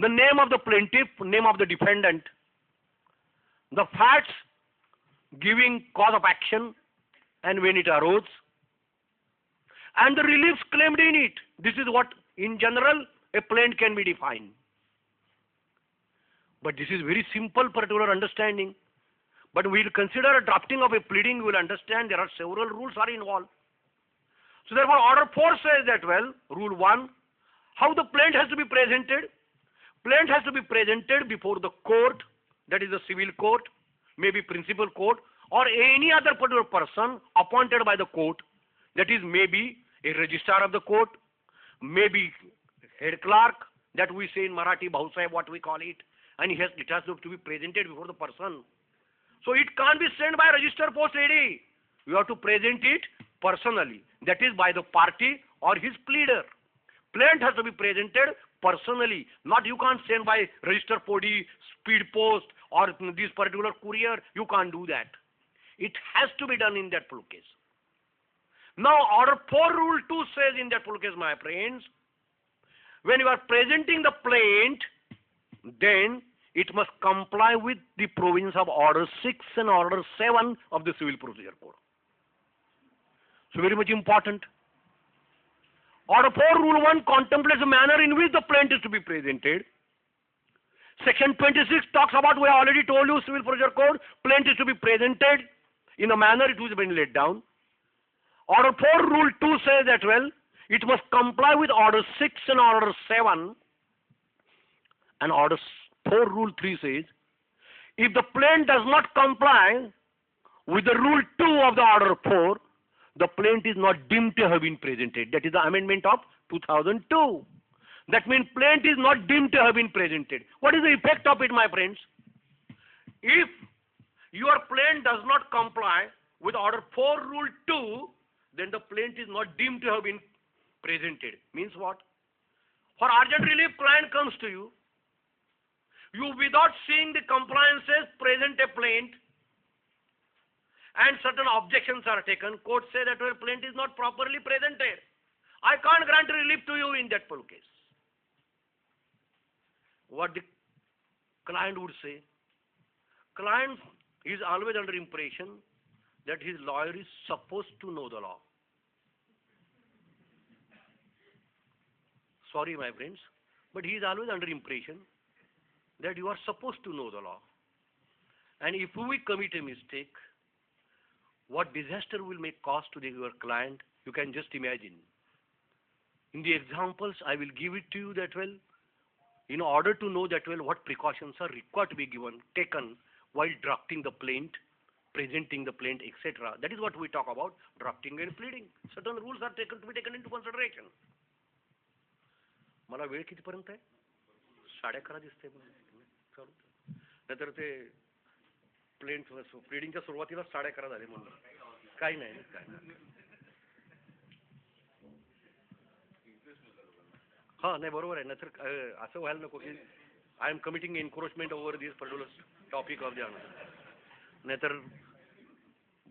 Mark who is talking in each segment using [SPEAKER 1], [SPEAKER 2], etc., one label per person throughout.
[SPEAKER 1] the name of the plaintiff, name of the defendant, the facts giving cause of action and when it arose, and the reliefs claimed in it. This is what, in general, a plaint can be defined. But this is very simple particular understanding. But we will consider a drafting of a pleading, we will understand there are several rules are involved. So therefore, Order 4 says that, well, Rule 1, how the plaint has to be presented. Plaint has to be presented before the court, that is the civil court, maybe principal court, or any other particular person appointed by the court, that is maybe a registrar of the court, maybe head clerk, that we say in Marathi, Bhausaheb, what we call it, and it has to be presented before the person. So it can't be sent by register post AD. You have to present it personally, that is by the party or his pleader. Plaint has to be presented personally, not you can't send by register podi, speed post, or this particular courier. You can't do that. It has to be done in that full case. Now, Order 4 Rule 2 says in that full case, my friends, when you are presenting the plaint, then it must comply with the provisions of Order 6 and Order 7 of the Civil Procedure Code. So very much important. Order 4 Rule 1 contemplates the manner in which the plaint is to be presented. Section 26 talks about, we have already told you, Civil Procedure Code, plaint is to be presented in a manner it was been laid down. Order 4 Rule 2 says that, well, it must comply with Order 6 and Order 7. And Order 4 Rule 3 says, if the plaint does not comply with the Rule 2 of the Order 4, the plaint is not deemed to have been presented. That is the amendment of 2002. That means plaint is not deemed to have been presented. What is the effect of it, my friends? If your plaint does not comply with Order 4 Rule 2, then the plaint is not deemed to have been presented. Means what? For urgent relief, client comes to you. You, without seeing the compliances, present a plaint, and certain objections are taken. Court say that your plaint is not properly presented. I can't grant relief to you in that full case. What the client would say? Client is always under impression that his lawyer is supposed to know the law. Sorry, my friends, but he is always under impression that you are supposed to know the law. And if we commit a mistake, what disaster will make cause to your client, you can just imagine. In the examples, I will give it to you that, well, in order to know that, well, what precautions are required to be taken while drafting the plaint, presenting the plaint, etc. That is what we talk about, drafting and pleading. Certain rules are to be taken into consideration. मला वेळ कितीपर्यंत आहे? 11:30 दिसते. नाहीतर ते plaint प्लीडिंगच्या सुरुवातीला 11:30 झाले म्हणून काही नाही. हा नाही बरोबर आहे. नाहीतर असं व्हायला नको की I am committing encroachment over this particular topic of the honour. नाहीतर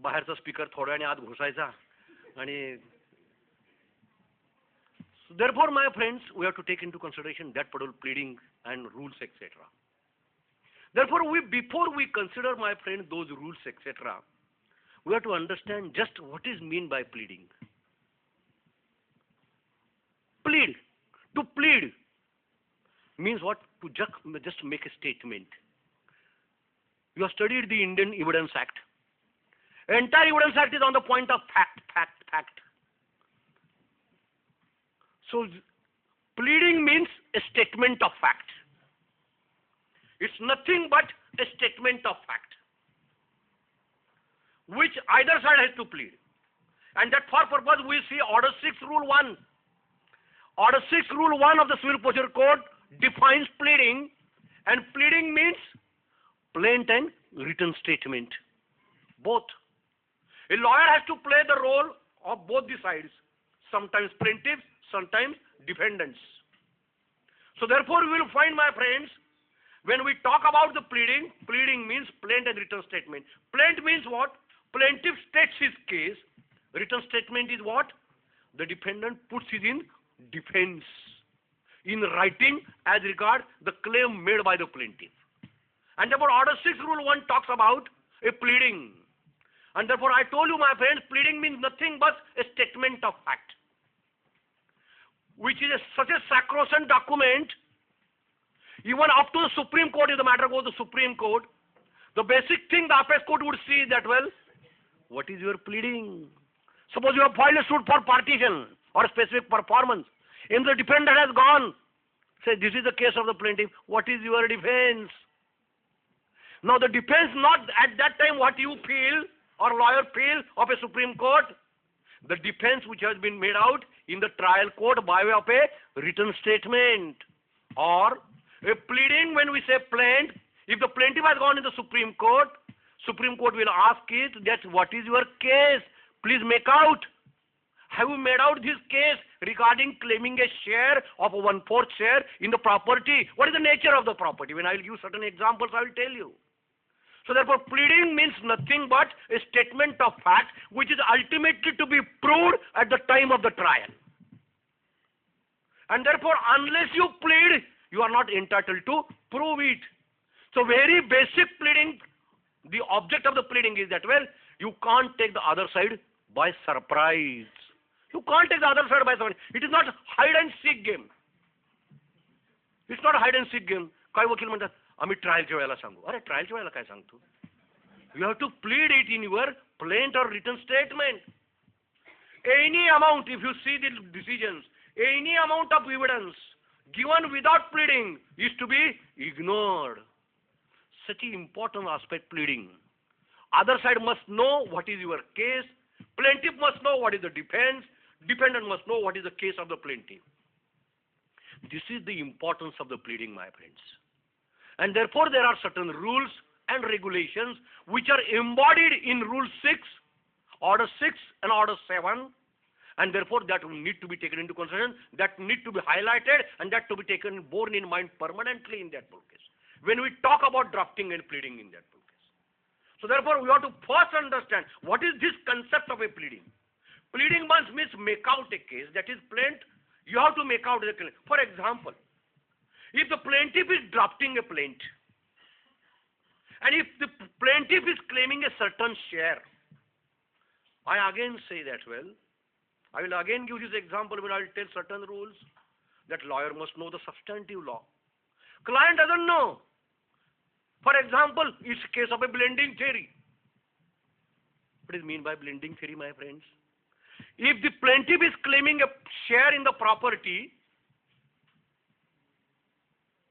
[SPEAKER 1] बाहेरचा स्पीकर थोड्या वेळाने आत घुसायचा आणि therefore, my friends, we have to take into consideration that particular pleading and rules, etc. Therefore, before we consider, my friend, those rules, etc., we have to understand just what is meant by pleading. Plead. To plead means what? To just make a statement. You have studied the Indian Evidence Act. Entire Evidence Act is on the point of fact. So, pleading means a statement of fact. It's nothing but a statement of fact, which either side has to plead. And that for purpose we see Order 6 Rule 1. Order 6 Rule 1 of the Civil Procedure Code defines pleading, and pleading means plaint and written statement. Both. A lawyer has to play the role of both the sides, sometimes plaintiffs, sometimes defendants. So therefore we will find, my friends, when we talk about the pleading, pleading means plaint and written statement. Plaint means what? Plaintiff states his case. Written statement is what? The defendant puts it in defense. in writing as regard the claim made by the plaintiff. And therefore Order 6 Rule 1 talks about a pleading. And therefore I told you, my friends, pleading means nothing but a statement of fact, which is such a sacrosanct document. Even up to the Supreme Court, if the matter goes to the Supreme Court, the basic thing the Apex Court would see is that, well, what is your pleading? Suppose you have filed a suit for partition or specific performance, and the defendant has gone. Say, this is the case of the plaintiff. What is your defense? Now, the defense not at that time what you feel or lawyer feel of a Supreme Court. The defense which has been made out in the trial court by way of a written statement or a pleading. When we say plaint, if the plaintiff has gone in the Supreme Court will ask it that what is your case? Please make out. Have you made out this case regarding claiming a share of a 1/4 share in the property? What is the nature of the property? When I will give certain examples, I will tell you. So therefore, pleading means nothing but a statement of fact which is ultimately to be proved at the time of the trial. And therefore, unless you plead, you are not entitled to prove it. So very basic pleading, the object of the pleading is that, well, you can't take the other side by surprise. You can't take the other side by surprise. It is not hide and seek game. It's not a hide and seek game. काही वकील म्हणतात आम्ही ट्रायलच्या वेळेला सांगू. अरे ट्रायलच्या वेळेला काय सांगतो? You have to plead it in your plain or written statement. Any amount, if you see the decisions, any amount of evidence given without pleading is to be ignored. Such an important aspect, pleading. Other side must know what is your case. Plaintiff must know what is the defense. Defendant must know what is the case of the plaintiff. This is the importance of the pleading, my friends. And therefore, there are certain rules and regulations which are embodied in Rule 6, Order 6 and Order 7. And therefore, that need to be taken into consideration, that need to be highlighted, and that to be taken, borne in mind permanently in that case, when we talk about drafting and pleading in that case. So therefore, we have to first understand what is this concept of a pleading. Pleading means make out a case, that is plaint. You have to make out the claim. For example, if the plaintiff is drafting a plaint, and if the plaintiff is claiming a certain share, I again say that, well, I will again give this example when I will tell certain rules that lawyer must know the substantive law. Client doesn't know. For example, it's a case of a blending theory. What is mean by blending theory, my friends? If the plaintiff is claiming a share in the property,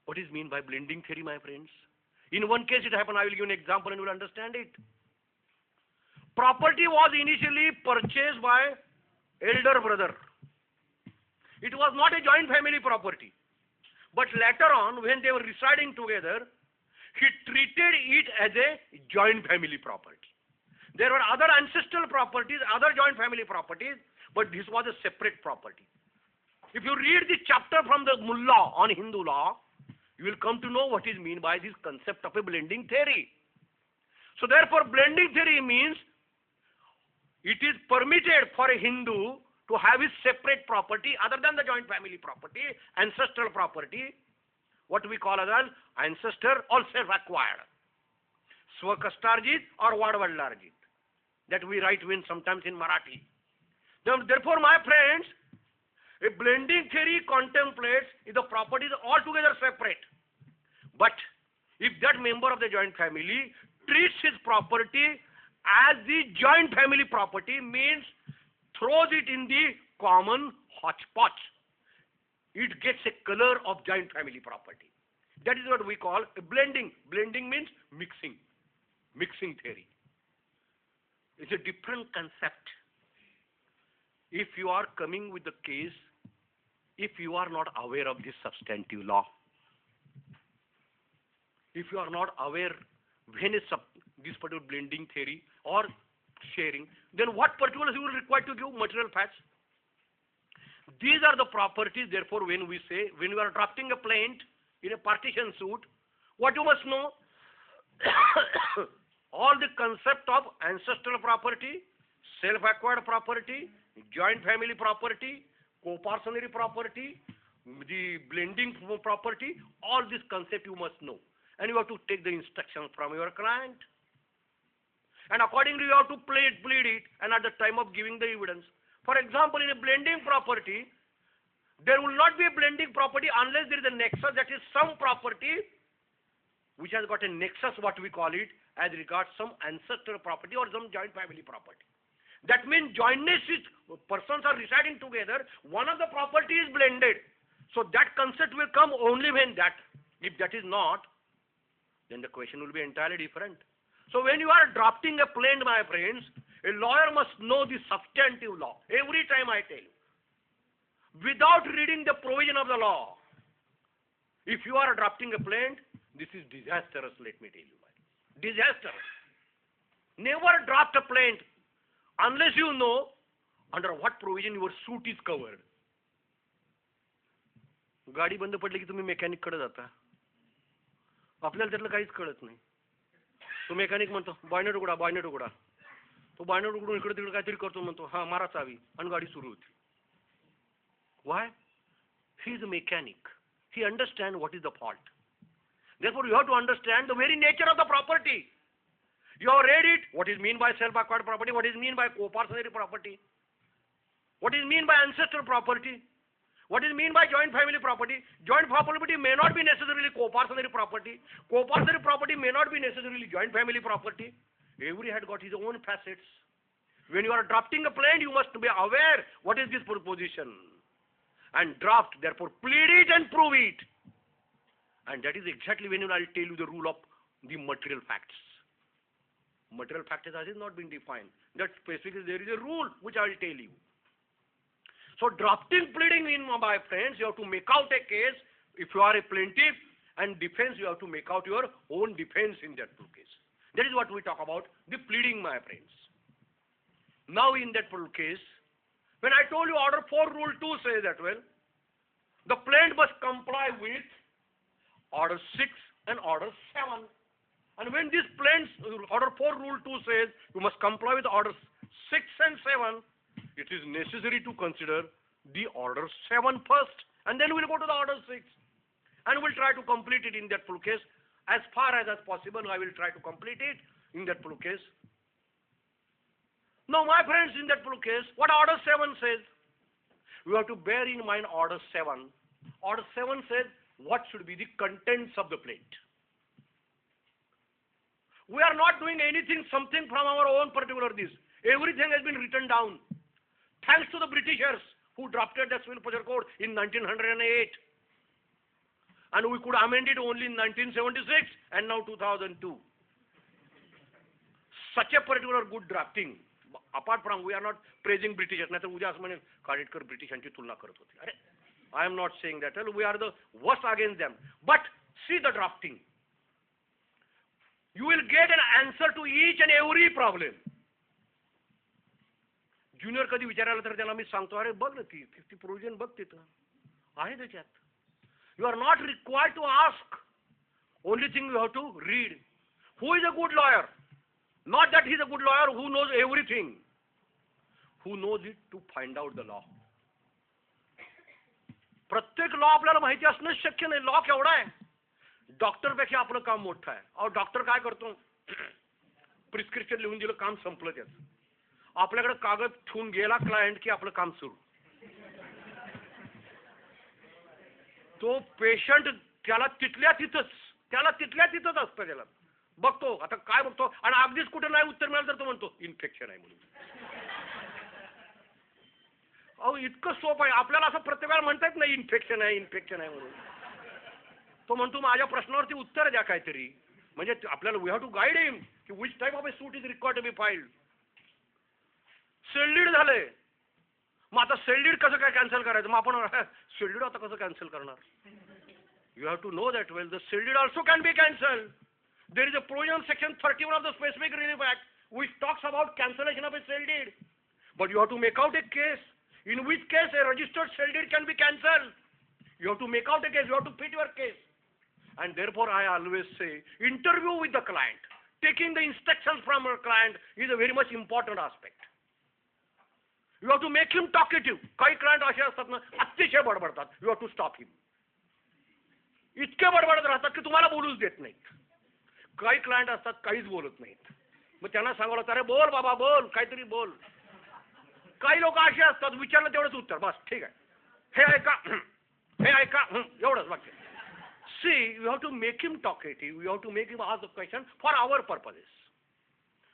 [SPEAKER 1] what is mean by blending theory, my friends? In one case it happened, I will give an example and you will understand it. Property was initially purchased by elder brother. It was not a joint family property. But later on, when they were residing together, he treated it as a joint family property. There were other ancestral properties, other joint family properties, but this was a separate property. If you read the chapter from the Mullah on Hindu law, you will come to know what is meant by this concept of a blending theory. So therefore, blending theory means it is permitted for a Hindu to have his separate property other than the joint family property, ancestral property, what we call as ancestor or self-acquired, swakastarjit or vadvadlarjit, that we write in sometimes in Marathi. Therefore, my friends, a blending theory contemplates if the property is altogether separate. But if that member of the joint family treats his property as the joint family property, means throws it in the common hodgepodge, it gets a color of joint family property. That is what we call a blending. Blending means mixing. Mixing theory. It's a different concept. If you are coming with the case, if you are not aware of this substantive law, if you are not aware when is this particular blending theory or sharing, then what particulars you will require to give material facts? These are the properties, therefore, when we say, when you are drafting a plaint in a partition suit, what you must know? All the concept of ancestral property, self-acquired property, joint family property, co-parcenary property, the blending property, all this concept you must know. And you have to take the instructions from your client. And accordingly, you have to plead it, and at the time of giving the evidence. For example, in a blending property, there will not be a blending property unless there is a nexus, that is some property which has got a nexus, what we call it, as regards some ancestral property or some joint family property. That means jointness is, persons are residing together, one of the property is blended. So that concept will come only when that. If that is not, then the question will be entirely different. So when you are drafting a plaint, my friends, a lawyer must know the substantive law. Every time I tell you. Without reading the provision of the law, if you are drafting a plaint, this is disastrous, let me tell you. Disastrous. Never draft a plaint unless you know under what provision your suit is covered. गाडी बंद पडली की तुम्ही mechanic कडे जाता. आपल्याला त्यातलं काहीच कळत नाही. तो मेकॅनिक म्हणतो बॉयनेट उघडा. तो बॉयनेट उघडून इकडे तिकडे काहीतरी करतो, म्हणतो हा मारा चावी, आणि गाडी सुरू होती. Why? He is a mechanic. He understands what is the fault. Therefore, you have to understand the very nature of the property. You have read it. What is mean by self-acquired property? What is mean by co-parcenary property? What is mean by ancestral property? What is mean by joint family property? Joint property may not be necessarily co-parcenary property. Co-parcenary property may not be necessarily joint family property. Every had got his own facets. When you are drafting a plaint, you must be aware what is this proposition. And draft, therefore plead it and prove it. And that is exactly when I will tell you the rule of the material facts. Material facts has not been defined. That specifically there is a rule which I will tell you. So drafting pleading, in my friends, you have to make out a case. If you are a plaintiff, and defense, you have to make out your own defense in that case. That is what we talk about, the pleading, my friends. Now in that case, when I told you order 4 rule 2 says that, well, the plaintiff must comply with order 6 and order 7. And when this plaintiff order 4 rule 2 says you must comply with orders 6 and 7, it is necessary to consider the order 7 first, and then we'll go to the order 6. And we'll try to complete it in that full case. As far as possible, I will try to complete it in that full case. Now, my friends, in that full case, what order 7 says? We have to bear in mind order 7. Order 7 says what should be the contents of the plaint. We are not doing anything, something from our own particular this. Everything has been written down. Thanks to the Britishers who drafted the Civil Procedure Code in 1908. And we could amend it only in 1976 and now 2002. Such a particular good drafting. Apart from, we are not praising Britishers. नाहीतर उद्या असं म्हणे कानिटकर ब्रिटिशांची तुलना करत होते. अरे, I am not saying that. We are the worst against them. But see the drafting. You will get an answer to each and every problem. Junior कधी विचारायला तर त्याला मी सांगतो, अरे बघ ना ती प्रोव्हिजन बघ तिथं आहे त्याच्यात. You are not required to ask. Only thing you have to read. Who is a good lawyer? Not that he is a good lawyer who knows everything. Who knows it to find out the law. प्रत्येक law आपल्याला माहिती असणं शक्य नाही. Law केवढा आहे? डॉक्टरपेक्षा आपलं काम मोठं आहे. अहो डॉक्टर काय करतो? प्रिस्क्रिप्शन लिहून दिलं, काम संपलं त्याचं. आपल्याकडे कागद ठेवून गेला क्लायंट की आपलं काम सुरू. तो पेशंट त्याला तिथल्या तिथंच असतं. त्याला बघतो, आता काय बघतो, आणि अगदीच कुठे नाही उत्तर मिळालं तर तो म्हणतो इन्फेक्शन आहे म्हणून. अहो इतकं सोपं आहे. आपल्याला असं प्रत्येक वेळा म्हणता येत नाही इन्फेक्शन आहे म्हणून. तो म्हणतो माझ्या प्रश्नावरती उत्तर द्या काहीतरी. म्हणजे आपल्याला we have to guide him की which type of a suit is required to be filed. Sale deed झालंय, मग आता सेल डीड कसं काय कॅन्सल करायचं? मग आपण सेल डीड आता कसं कॅन्सल करणार? You have to know that well the cell deed also can be cancelled. There is a provision section 31 of the Specific Relief Act which talks about cancellation of a cell deed. But you have to make out a case in which case a registered cell deed can be cancelled. You have to make out a case. You have to fit your case. And therefore I always say interview with the client. Taking the instructions from your client is a very much important aspect. You have to make him talkative. काही client असे असतात ना, अतिशय बडबडतात. You have to stop him. इतके बडबडत राहतात की तुम्हाला बोलूच देत नाहीत. काही क्लायंट असतात काहीच बोलत नाहीत. मग त्यांना सांगावं लागतं, अरे बोल बाबा बोल, काहीतरी बोल. काही लोक असे असतात, विचारलं तेवढंच उत्तर, बस ठीक आहे. हे ऐका, हे ऐका, एवढंच वाक्य. See, you have to make him talkative. You have to make him ask the question for our purposes.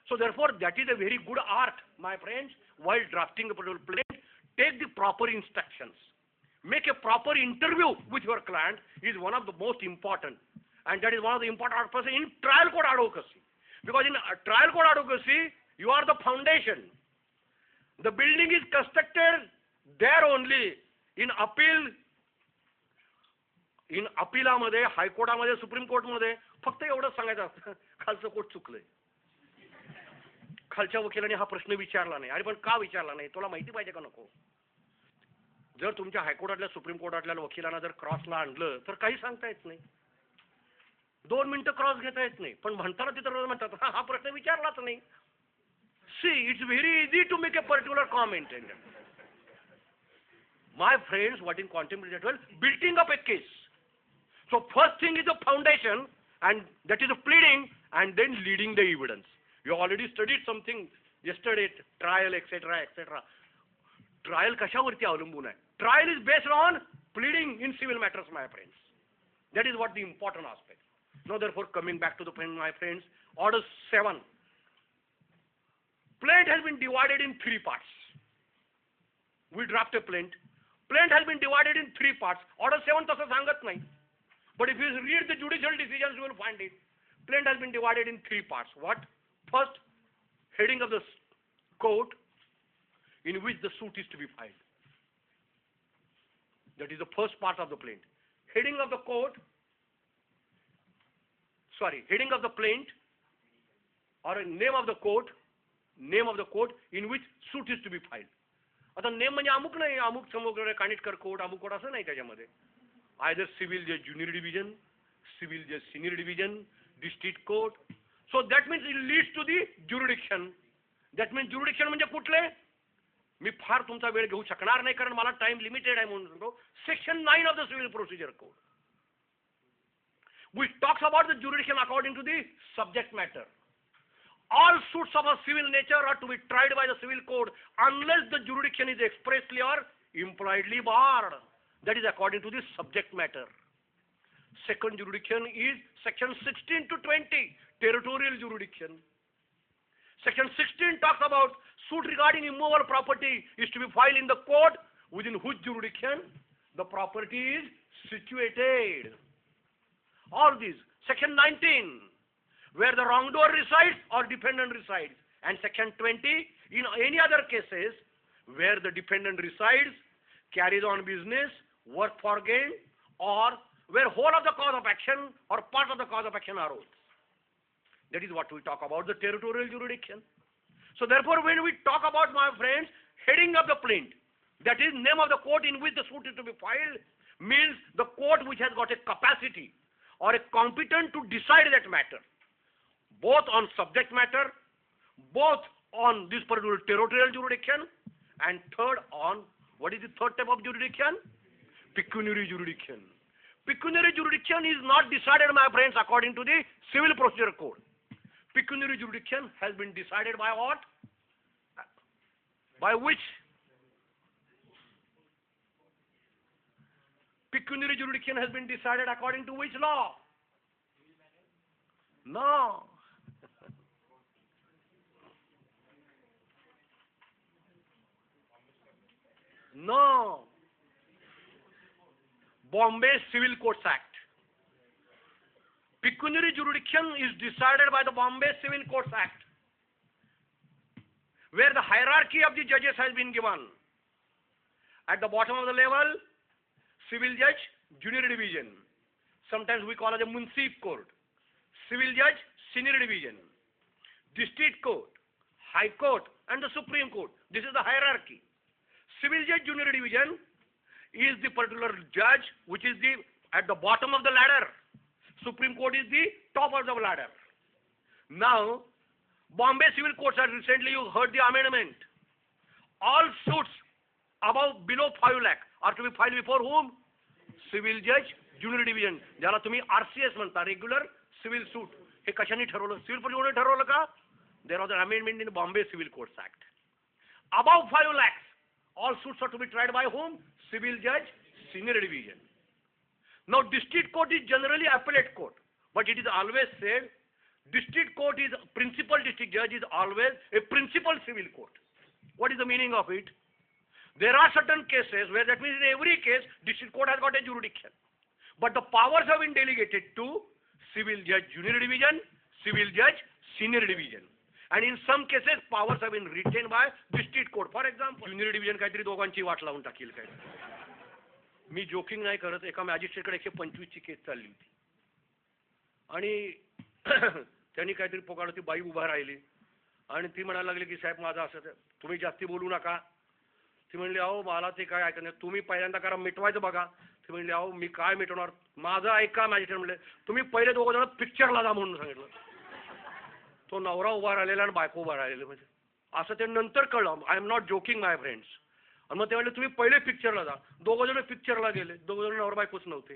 [SPEAKER 1] So therefore, that is a very good art, my friends. While drafting a particular plan, take the proper instructions. Make a proper interview with your client is one of the most important. And that is one of the important aspects in trial court advocacy. Because in trial court advocacy, you are the foundation. The building is constructed there only. In appeal, in appealaमध्ये, हायकोर्टामध्ये, supreme कोर्टमध्ये फक्त एवढंच सांगायचं असतं, खालचं court चुकलंय. खालच्या वकिलाने हा प्रश्न विचारला नाही. अरे पण का विचारला नाही, तुला माहिती पाहिजे का नको? जर तुमच्या हायकोर्टातल्या सुप्रीम कोर्टातल्या वकिलांना जर क्रॉसला आणलं तर काही सांगता येत नाही. 2 मिनिटं क्रॉस घेता येत नाही. पण म्हणताना तिथं म्हणतात हा प्रश्न विचारलाच नाही. See, it's very easy to make a particular comment. My friends, what in contemporary that well, building up a case. So first thing is the foundation, and that is the pleading, and then leading the evidence. You already studied something yesterday, trial, etc., etc. Trial कशावरती अवलंबून आहे? Trial is based on pleading in civil matters, my friends. That is what the important aspect. Now, therefore, coming back to the point, my friends, Order 7. Plaint has been divided in 3 parts. We draft a plaint. Plaint has been divided in 3 parts. Order 7 तसं सांगत नाही. But if you read the judicial decisions, you will find it. Plaint has been divided in 3 parts. What? First, heading of the court in which the suit is to be filed. That is the first part of the plaint. Heading of the court, heading of the plaint, or a name of the court in which suit is to be filed. आता name म्हणजे अमुक नाही, अमुक समोर Kanitkar court, अमुक court असं नाही त्याच्यामध्ये. आयदर सिव्हिल जज ज्युनियर डिव्हिजन, सिव्हिल जज senior division, district court. So that means it leads to the jurisdiction. That means jurisdiction म्हणजे कुठले? मी फार तुमचा वेळ घेऊ शकणार नाही कारण मला टाइम लिमिटेड आहे म्हणून सांगतो. Section 9 of the civil procedure code which talks about the jurisdiction according to the subject matter. All suits of a civil nature are to be tried by the civil code unless the jurisdiction is expressly or impliedly barred. That is according to the subject matter. Second jurisdiction is section 16 to 20, territorial jurisdiction. Section 16 talks about suit regarding immovable property is to be filed in the court within whose jurisdiction the property is situated. All these. Section 19, where the wrongdoer resides or defendant resides. And section 20, in any other cases where the defendant resides, carries on business, work for gain, or where whole of the cause of action or part of the cause of action arose. That is what we talk about, the territorial jurisdiction. So therefore, when we talk about, my friends, heading of the plaint, that is name of the court in which the suit is to be filed, means the court which has got a capacity or a competent to decide that matter, both on subject matter, both on this particular territorial jurisdiction, and third on, what is the third type of jurisdiction? Pecuniary jurisdiction. Pecuniary jurisdiction is not decided, my friends, according to the civil procedure code. Pecuniary jurisdiction has been decided by what? By which? Pecuniary jurisdiction has been decided according to which law? No. No. Bombay Civil Courts Act. Pecuniary jurisdiction is decided by the Bombay Civil Courts Act, where the hierarchy of the judges has been given. At the bottom of the level, civil judge, junior division. Sometimes we call it a municipal court. Civil judge, senior division. District court, high court, and the Supreme Court. This is the hierarchy. Civil judge, junior division is the particular judge which is at the bottom of the ladder. Supreme Court is the top of the ladder. Now, Bombay Civil Courts have recently, you heard the amendment. all suits below 5 lakh are to be filed before whom? Civil judge, junior division, ज्याला तुम्ही RCS म्हणता, regular civil suit. हे कशाने ठरवलं? Civil प्रोसिजरने ठरवलं का? There was an amendment in Bombay civil courts act. Above 5 lakhs, all suits are to be tried by whom? Civil judge, senior division. Now, district court is generally appellate court, but it is always said district court is principal district judge is always a principal civil court. What is the meaning of it? There are certain cases where that means in every case district court has got a jurisdiction, but the powers have been delegated to civil judge junior division, civil judge senior division. And in some cases powers have been retained by district court. For example, junior division काहीतरी दोघांची वाट लावून टाकील काय. मी joking नाही करत. एका मॅजिस्ट्रेटकडे 125 ची case चालली होती आणि त्यांनी काहीतरी पोकाळती बाई उभा राहिली आणि ती म्हणायला लागली की साहेब माझं असं तुम्ही जास्ती बोलू नका. ती म्हणली अहो मला ते काय ऐकणार, तुम्ही पहिल्यांदा करा मिटवायचं बघा. ती म्हणली अहो मी काय मिटवणार, माझं ऐका. मॅजिस्ट्रेट म्हणले तुम्ही पहिले दोघं जण पिक्चरला जा म्हणून सांगितलं. तो नवरा उभा राहिलेला आणि बायको उभा राहिलेलं म्हणजे असं ते नंतर कळलं. I am not joking my friends. आणि मग ते म्हणले तुम्ही पहिले पिक्चरला जा. दोघं जण पिक्चरला गेले. दोघं जण नवरा बायकोच नव्हते.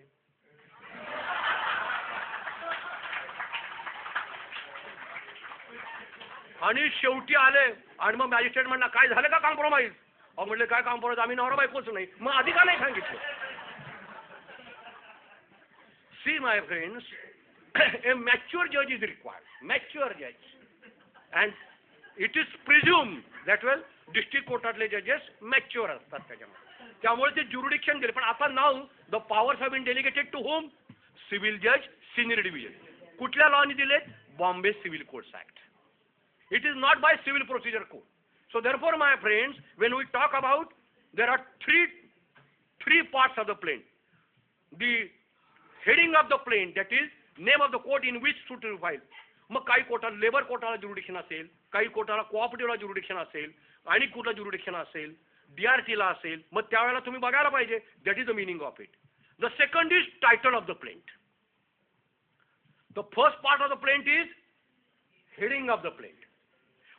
[SPEAKER 1] आणि शेवटी आले आणि मग मॅजिस्ट्रेट म्हणला काय झालं का कॉम्प्रोमाइज? अहो म्हणले काय कॉम्प्रोमाइज, आम्ही नवरा बायकोच नाही. मग आधी का नाही सांगितलं? See my friends, a mature judge is required, mature judge, and it is presumed that well district courtatले judges mature असतात त्याच्यामध्ये, त्यामुळे ते jurisdiction दिले. पण आता now the powers have been delegated to whom? Civil judge senior division. कुठल्या लॉने दिले? Bombay Civil Courts Act. It is not by civil procedure code. So therefore my friends, when we talk about, there are three parts of the plaint. The heading of the plaint, that is name of the court in which suit to file. मग काही कोर्टाला labour कोर्टाला jurisdiction असेल, काही कोर्टाला कोऑपरेटिव्हला jurisdiction असेल, आणि कुठला jurisdiction असेल, DRTला असेल. मग त्यावेळेला तुम्ही बघायला पाहिजे. That is the meaning of it. The second is title of the plaint. The first part of the plaint is heading of the plaint.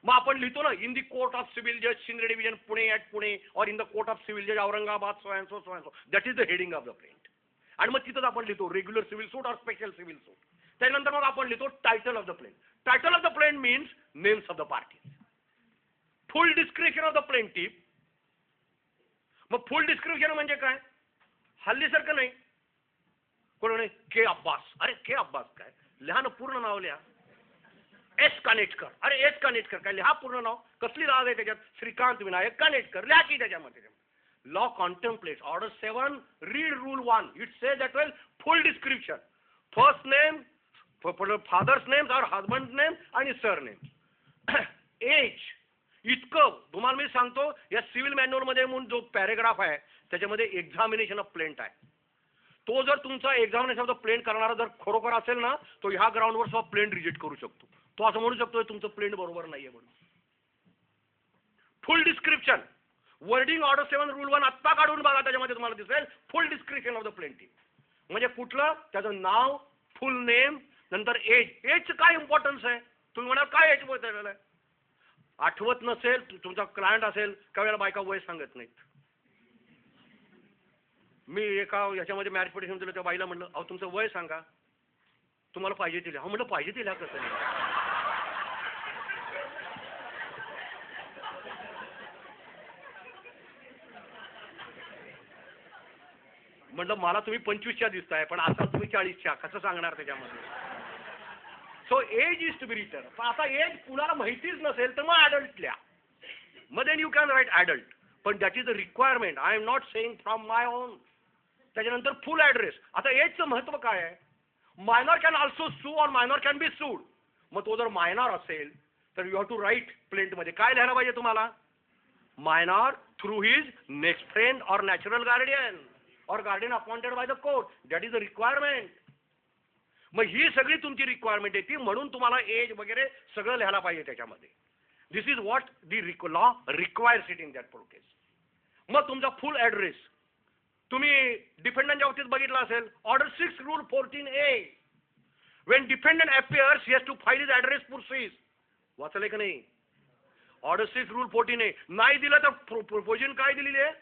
[SPEAKER 1] मग आपण लिहितो ना in the court of civil जज senior division Pune at Pune, और in the court of civil जज Aurangabad so and so. That is the heading of the plaint. आणि मग तिथंच आपण लिहितो रेग्युलर सिव्हिल सूट और स्पेशल सिव्हिल सूट. त्यानंतर मग आपण लिहितो title of the plaint. Title of the plaint means names of the parties, full description of the plaintiff. Mug full description म्हणजे काय? हल्लीसारखं नाही. कोण नाही के अब्बास, अरे के अब्बास काय लिहा ना, पूर्ण नाव लिहा. एस कानेटकर, अरे एस कानेटकर काय लिहा पूर्ण नाव. कसली राज आहे त्याच्यात? श्रीकांत विनायक कानेटकर लिहा की त्याच्यामध्ये. Law contemplates. Order 7, read rule 1. It says that well, full description. First name, father's name or husband's name आणि surname. Age. इतकं तुम्हाला मी सांगतो या सिव्हिल मॅन्युअल मध्ये म्हणून जो पॅरेग्राफ आहे त्याच्यामध्ये एक्झामिनेशन ऑफ प्लेंट आहे. तो जर तुमचा एक्झामिनेशन ऑफ प्लेंट करणारा जर खरोखर असेल ना, तो ह्या ग्राउंडवर सुद्धा प्लेंट रिजेक्ट करू शकतो. तो असं म्हणू शकतो तुमचं प्लेंट बरोबर नाहीये म्हणून. Full description. Wording order 7 rule 1 आत्ता काढून बघा, त्याच्यामध्ये तुम्हाला दिसेल full description of the plaintiff. म्हणजे कुठलं? त्याचं नाव, फुल नेम, नंतर एज. एजचं काय इम्पॉर्टन्स आहे? तुम्ही म्हणाल काय एज बदललेलं आहे? आठवत नसेल, तुमचा क्लायंट असेल, काही वेळेला बायका वय सांगत नाहीत. मी एका याच्यामध्ये मॅरेज पिटिशन दिलं, त्या बाईला म्हटलं अहो तुमचं वय सांगा, तुम्हाला पाहिजे ते लिहा. म्हटलं पाहिजे ते लिहा कसं नाही? म्हटलं मला तुम्ही 25च्या दिसताय, पण आता तुम्ही 40च्या, कसं सांगणार त्याच्यामध्ये? So age is to be written. पण आता एज कुणाला माहितीच नसेल तर मग ॲडल्ट लिहा. मग then you can write adult. पण that is the requirement. I am not saying from my own. त्याच्यानंतर फुल ॲड्रेस. आता एजचं महत्त्व काय आहे? Minor can also sue or minor can be sued. मग तो जर मायनॉर असेल तर यू हॅव टू राईट प्लेंटमध्ये काय लिहायला पाहिजे तुम्हाला? Minor through his next friend or natural guardian or guardian appointed by the court. That is the requirement. मग ही सगळी तुमची रिक्वायरमेंट आहे ती, म्हणून तुम्हाला एज वगैरे सगळं लिहायला पाहिजे त्याच्यामध्ये. This is what the law requires it in that case. मग तुमचा फुल ॲड्रेस. तुम्ही डिफेंडंटच्या बाबतीत बघितला असेल order 6 rule 14A. When defendant appears he has to file his address proof. वाचलंय का नाही? ऑर्डर 6 रूल 14 आहे, नाही दिलं तर प्रोपोजन काय दिलेली आहे?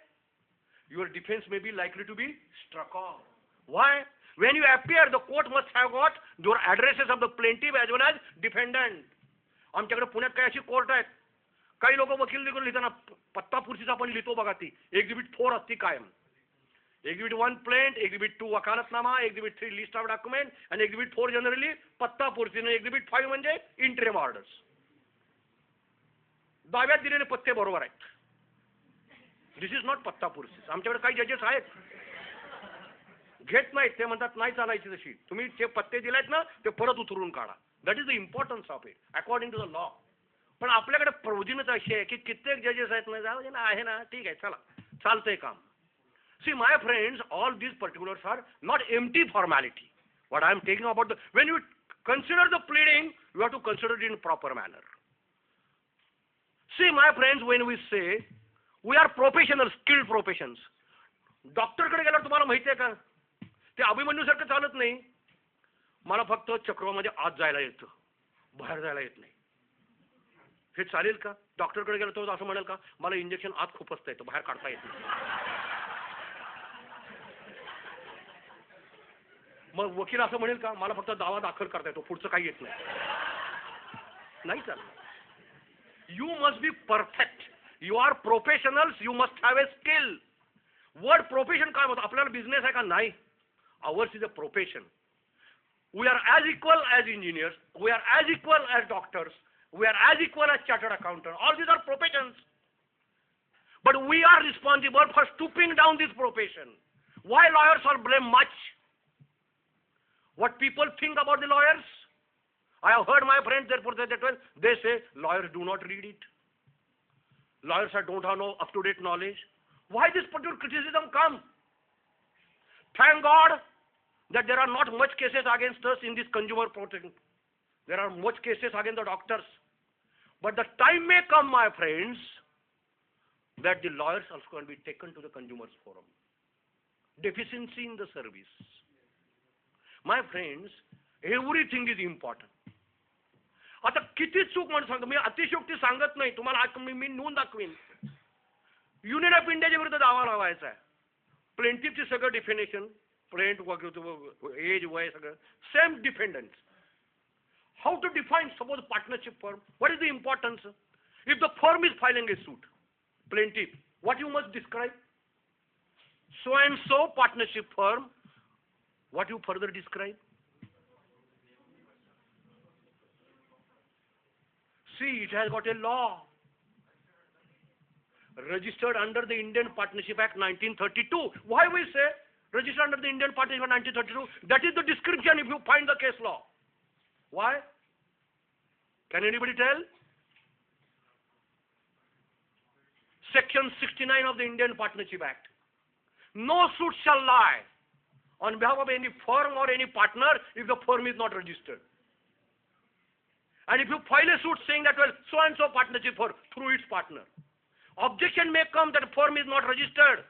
[SPEAKER 1] Your defense may be likely to be struck off. Why? When you appear, the court must have got your addresses of the plaintiff as well as defendant. आमच्याकडे पुण्यात काही अशी कोर्ट आहेत, काही लोक वकील लिहिताना पत्ता पुरशीच आपण लिहितो बघा, ती एक्झिबिट 4 असती कायम. Exhibit 1 plaint, exhibit 2 vakalatnama, exhibit 3 list of document आणि एक्झिबिट 4 जनरली पत्ता पुरशी, एक्झिबिट 5 म्हणजे इंटरिम ऑर्डर्स. दाव्यात दिलेले पत्ते बरोबर आहेत. दिस इज नॉट पत्ता पुरशीस. आमच्याकडे काही जजेस आहेत, घेत नाहीत, ते म्हणतात नाही चालायची तशी, तुम्ही जे पत्ते दिलेत ना ते परत उतरून काढा. That is the importance of it according to the law. पण आपल्याकडे प्रोव्हिजनच अशी आहे की कित्येक जजेस आहेत ना, जाऊ दे ना, आहे ना, ठीक आहे, चला, चालतंय काम. See, my friends, all these particulars are not empty formality. What I am taking about when you consider the pleading, you have to consider it in proper manner. See, my friends, when we say we are professional, skilled professions. डॉक्टरकडे गेल्यावर तुम्हाला माहिती आहे का, ते अभिमन्यूसारखं चालत नाही. मला फक्त चक्रवामध्ये आत जायला येतं, बाहेर जायला येत नाही. हे चालेल का? डॉक्टरकडे गेला तो असं म्हणेल का, मला इंजेक्शन आत खुपसता येतं, बाहेर काढता येत नाही. मग वकील असं म्हणेल का, मला फक्त दावा दाखल करता येतो, पुढचं काही येत नाही. नाही चालत. You must be perfect. You are professionals, you must have a skill. Word profession काय म्हणतो? आपल्याला बिझनेस आहे का? नाही. Ours is a profession. We are as equal as engineers, we are as equal as doctors, we are as equal as chartered accountant. All these are professions, but we are responsible for stooping down this profession. Why lawyers are blamed much? What people think about the lawyers? I have heard my friends therefore say that, well, they say lawyers do not read it, lawyers don't have no up-to-date knowledge. Why this particular criticism come? Thank God that there are not much cases against us in this consumer protection. There are much cases against the doctors. But the time may come, my friends, that the lawyers also can be taken to the consumers forum. Deficiency in the service. My friends, everything is important. आता किती चूक म्हणून सांगतो मी, अतिशयोक्ती सांगत नाही तुम्हाला, मी नोंद दाखवीन. युनियन ऑफ इंडियाच्या विरुद्ध दावा लावायचा आहे. प्लेंटिफची सगळं डिफिनेशन, प्लेंट वगैरे, एज, वय, सगळं same डिफेंडंट्स. How to define, suppose, partnership firm? What is the importance? If the firm is filing a suit, plaintiff, what you must describe? So and so partnership firm. What you further describe? See, it has got a law. Registered under the Indian Partnership Act 1932. Why we say registered under the Indian Partnership Act 1932? That is the description if you find the case law. Why? Can anybody tell? Section 69 of the Indian Partnership Act. No suit shall lie on behalf of any firm or any partner if the firm is not registered. And if you file a suit saying that, well, so and so partnership firm through its partner, objection may come that firm is not registered.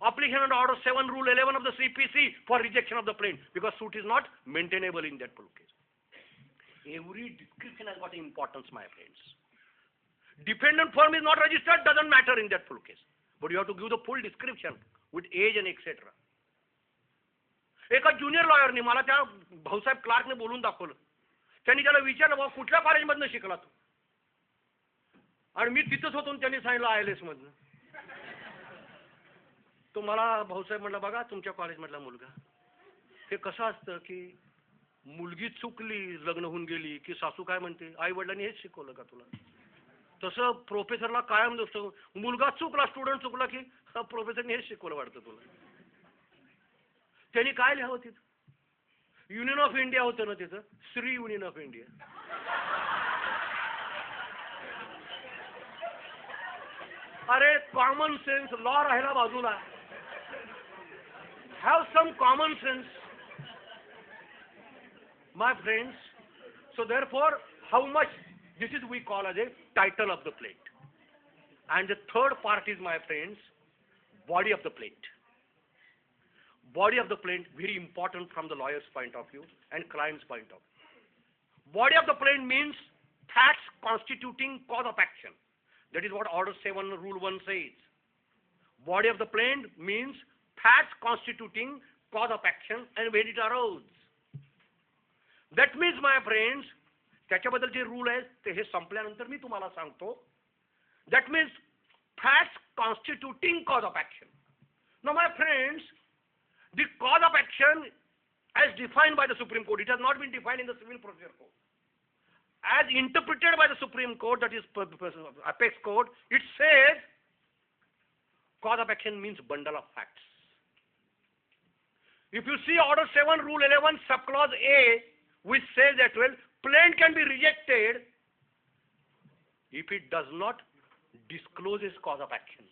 [SPEAKER 1] Application under Order 7, Rule 11 of the CPC for rejection of the plaint, because suit is not maintainable in that case. Every description has got importance, my friends. Defendant firm is not registered, doesn't matter in that full case. But you have to give the full description with age and etc. एका junior लॉयरने मला त्या भाऊसाहेब क्लार्कने बोलून दाखवलं. त्यांनी त्याला विचारलं, बाबा कुठल्या कॉलेजमधनं शिकला तू? आणि मी तिथंच होतो, त्यांनी सांगितलं ILS मधनं. तो मला भाऊसाहेब म्हटला, बघा तुमच्या कॉलेजमधला मुलगा, हे कसं असतं की मुलगी चुकली, लग्न होऊन गेली की सासू काय म्हणते, आई वडिलांनी हेच शिकवलं का तुला? तसं प्रोफेसरला कायम नसतं, मुलगा चुकला, स्टुडंट चुकला की प्रोफेसरने हेच शिकवलं वाटतं तुला. त्यांनी काय लिहावं तिथं? युनियन ऑफ इंडिया होतं ना तिथं, श्री युनियन ऑफ इंडिया. अरे कॉमन सेन्स, लॉ राहिला बाजूला. Have some common sense, my friends. So therefore, how much, this is we call as a title of the plaint. And the third part is, my friends, body of the plaint. Body of the plaint, very important from the lawyer's point of view and client's point of view. Body of the plaint means facts constituting cause of action. That is what Order 7, Rule 1 says. Body of the plaint means facts constituting cause of action and when it arose. That means, my friends, त्याच्याबद्दल जे rule आहे ते हे संपल्यानंतर मी तुम्हाला सांगतो. That means facts constituting cause of action. Now, my friends, the cause of action as defined by the Supreme Court, it has not been defined in the Civil Procedure Code. As interpreted by the Supreme Court, that is Apex Code, it says cause of action means bundle of facts. If you see Order 7, Rule 11, subclause A, which says that, well, plaint can be rejected if it does not disclose its cause of action.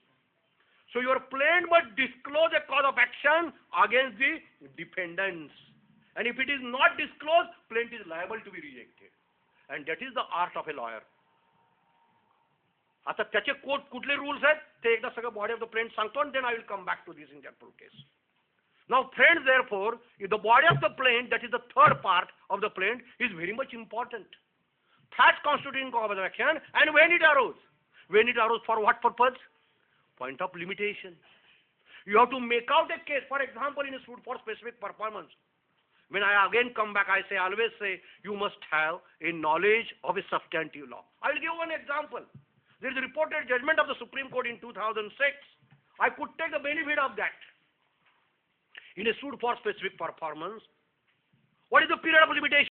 [SPEAKER 1] So your plaint must disclose a cause of action against the defendants. And if it is not disclosed, plaint is liable to be rejected. And that is the art of a lawyer. आता त्याचे कुठले rules आहेत ते एकदा सगळं body of the plaint सांगतो and then I will come back to this in general case. Now, friends, therefore, if the body of the plaint, that is the third part of the plaint, is very much important. Facts constituting cause of action and when it arose. When it arose, for what purpose? Point of limitation. You have to make out a case. For example, in a suit for specific performance. When I again come back, I always say, you must have a knowledge of a substantive law. I will give one example. There is a reported judgment of the Supreme Court in 2006. I could take the benefit of that. In a suit for specific performance, what is the period of limitation?